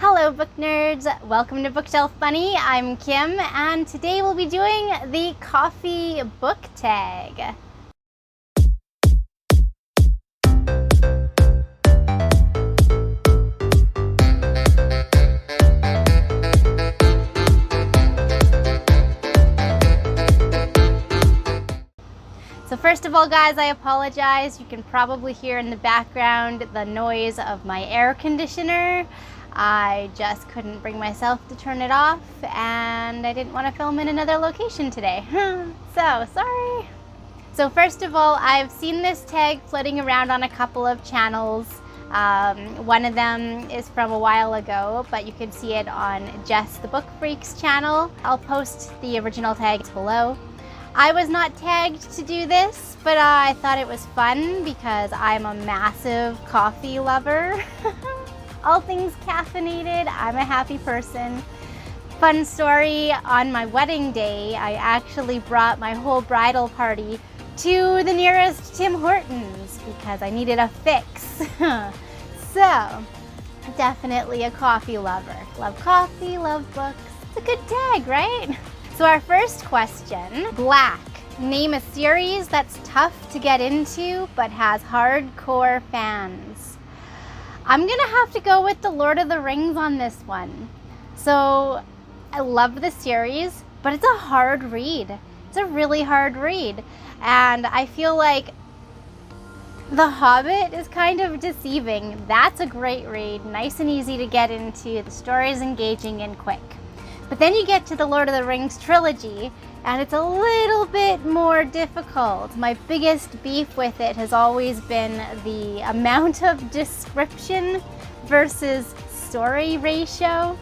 Hello book nerds, welcome to Bookshelf Bunny. I'm Kim and today we'll be doing the coffee book tag. So first of all guys, I apologize. You can probably hear in the background the noise of my air conditioner. I just couldn't bring myself to turn it off and I didn't want to film in another location today. So, sorry. So first of all, I've seen this tag floating around on a couple of channels. One of them is from a while ago, but you can see it on Jess the Book Freak's channel. I'll post the original tags below. I was not tagged to do this, but I thought it was fun because I'm a massive coffee lover. All things caffeinated, I'm a happy person. Fun story, on my wedding day, I actually brought my whole bridal party to the nearest Tim Hortons because I needed a fix. So, definitely a coffee lover. Love coffee, love books. It's a good tag, right? So our first question, Black. Name a series that's tough to get into but has hardcore fans. I'm gonna have to go with the Lord of the Rings on this one. So I love the series, but it's a hard read. It's a really hard read. And I feel like The Hobbit is kind of deceiving. That's a great read, nice and easy to get into. The story is engaging and quick. But then you get to the Lord of the Rings trilogy, and it's a little bit more difficult. My biggest beef with it has always been the amount of description versus story ratio.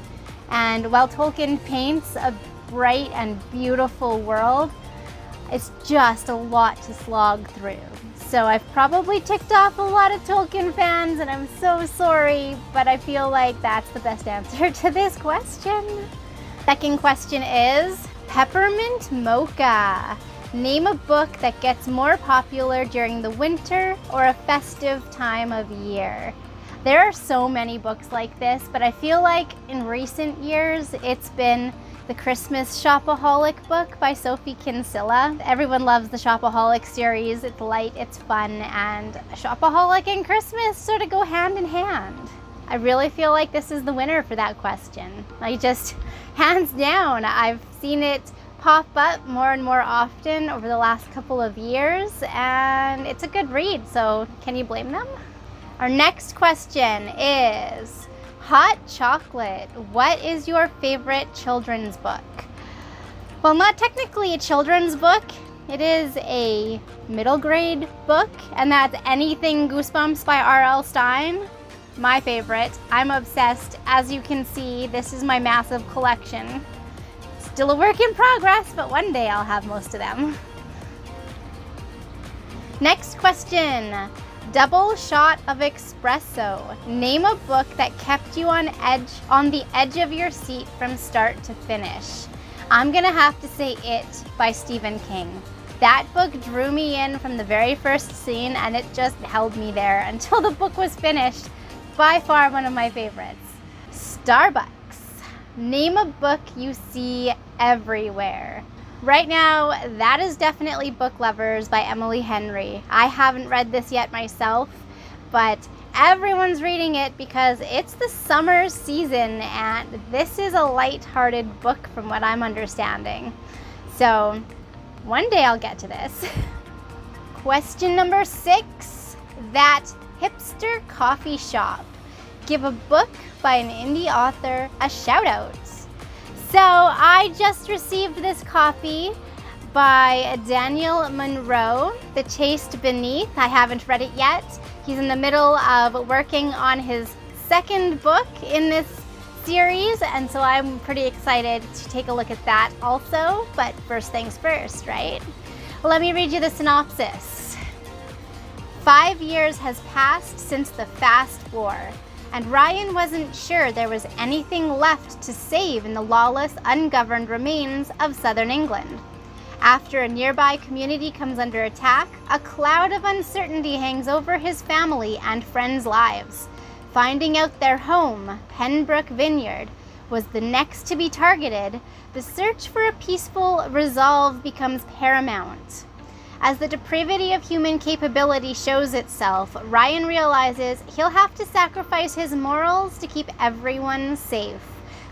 And while Tolkien paints a bright and beautiful world, it's just a lot to slog through. So I've probably ticked off a lot of Tolkien fans, and I'm so sorry, but I feel like that's the best answer to this question. Second question is, Peppermint Mocha. Name a book that gets more popular during the winter or a festive time of year. There are so many books like this, but I feel like in recent years it's been the Christmas Shopaholic book by Sophie Kinsella. Everyone loves the Shopaholic series. It's light, it's fun, and Shopaholic and Christmas sort of go hand in hand. I really feel like this is the winner for that question. Hands down, I've seen it pop up more and more often over the last couple of years, and it's a good read, so can you blame them? Our next question is, Hot Chocolate. What is your favorite children's book? Well, not technically a children's book. It is a middle grade book, and that's anything Goosebumps by R.L. Stine. My favorite. I'm obsessed. As you can see, this is my massive collection. Still a work in progress, but one day I'll have most of them. Next question. Double shot of espresso. Name a book that kept you on the edge of your seat from start to finish. I'm gonna have to say It by Stephen King. That book drew me in from the very first scene, and it just held me there until the book was finished. By far one of my favorites. Starbucks. Name a book you see everywhere. Right now, that is definitely Book Lovers by Emily Henry. I haven't read this yet myself, but everyone's reading it because it's the summer season, and this is a light-hearted book from what I'm understanding. So, one day I'll get to this. Question number 6. That hipster coffee shop. Give a book by an indie author a shout out. So I just received this copy by Daniel Monroe, The Chaste Beneath. I haven't read it yet. He's in the middle of working on his second book in this series, and so I'm pretty excited to take a look at that also. But first things first, right? Let me read you the synopsis. 5 years has passed since the Fast War, and Ryan wasn't sure there was anything left to save in the lawless, ungoverned remains of southern England. After a nearby community comes under attack, a cloud of uncertainty hangs over his family and friends' lives. Finding out their home, Pembroke Vineyard, was the next to be targeted, the search for a peaceful resolve becomes paramount. As the depravity of human capability shows itself, Ryan realizes he'll have to sacrifice his morals to keep everyone safe,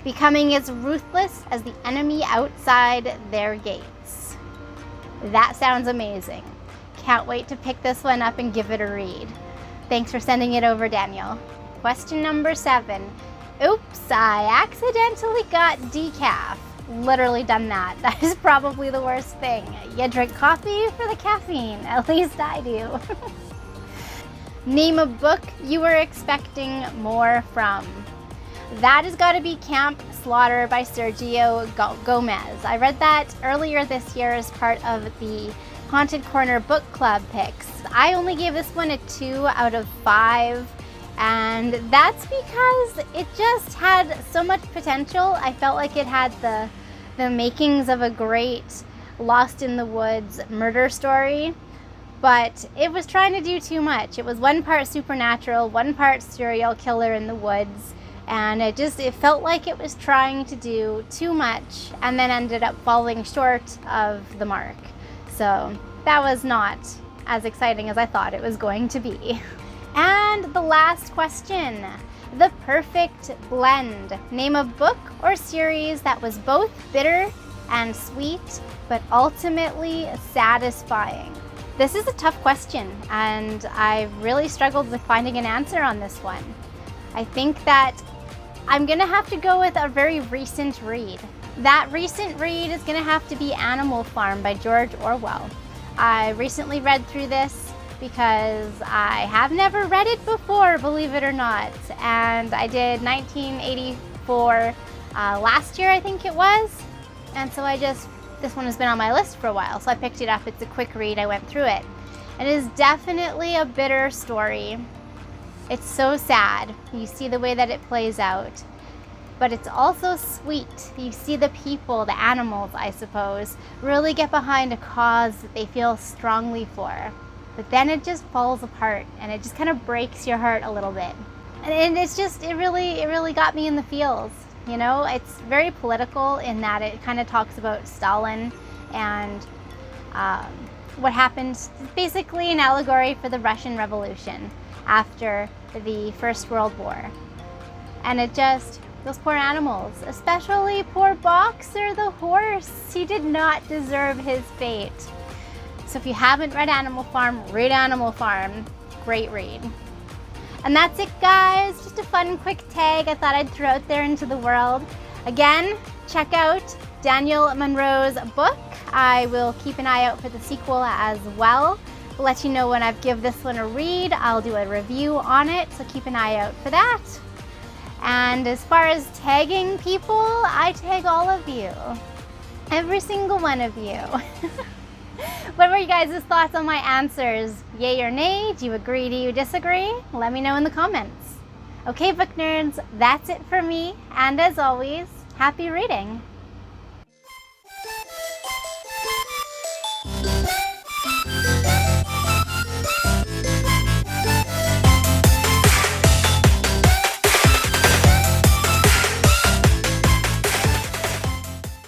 becoming as ruthless as the enemy outside their gates. That sounds amazing. Can't wait to pick this one up and give it a read. Thanks for sending it over, Daniel. Question number 7. Oops, I accidentally got decaf. Literally done that. That is probably the worst thing. You drink coffee for the caffeine. At least I do. Name a book you were expecting more from. That has got to be Camp Slaughter by Sergio Gomez. I read that earlier this year as part of the Haunted Corner Book Club picks. I only gave this one a 2 out of 5. And that's because it just had so much potential. I felt like it had the makings of a great Lost in the Woods murder story, but it was trying to do too much. It was one part supernatural, one part serial killer in the woods, and it felt like it was trying to do too much and then ended up falling short of the mark. So that was not as exciting as I thought it was going to be. And the last question, the perfect blend. Name a book or series that was both bitter and sweet, but ultimately satisfying. This is a tough question, and I really struggled with finding an answer on this one. I think that I'm gonna have to go with a very recent read. That recent read is gonna have to be Animal Farm by George Orwell. I recently read through this because I have never read it before, believe it or not. And I did 1984 last year, I think it was. And so this one has been on my list for a while, so I picked it up. It's a quick read, I went through it. It is definitely a bitter story. It's so sad. You see the way that it plays out. But it's also sweet. You see the people, the animals, I suppose, really get behind a cause that they feel strongly for. But then it just falls apart, and it just kind of breaks your heart a little bit. And it really got me in the feels. You know, it's very political in that it kind of talks about Stalin and what happened, basically an allegory for the Russian Revolution after the First World War. And those poor animals, especially poor Boxer the horse, he did not deserve his fate. So if you haven't read Animal Farm, read Animal Farm. Great read. And that's it, guys. Just a fun, quick tag I thought I'd throw out there into the world. Again, check out Daniel Monroe's book. I will keep an eye out for the sequel as well. I'll let you know when I've given this one a read. I'll do a review on it, so keep an eye out for that. And as far as tagging people, I tag all of you. Every single one of you. What were you guys' thoughts on my answers? Yay or nay? Do you agree? Do you disagree? Let me know in the comments. Okay, book nerds, that's it for me. And as always, happy reading.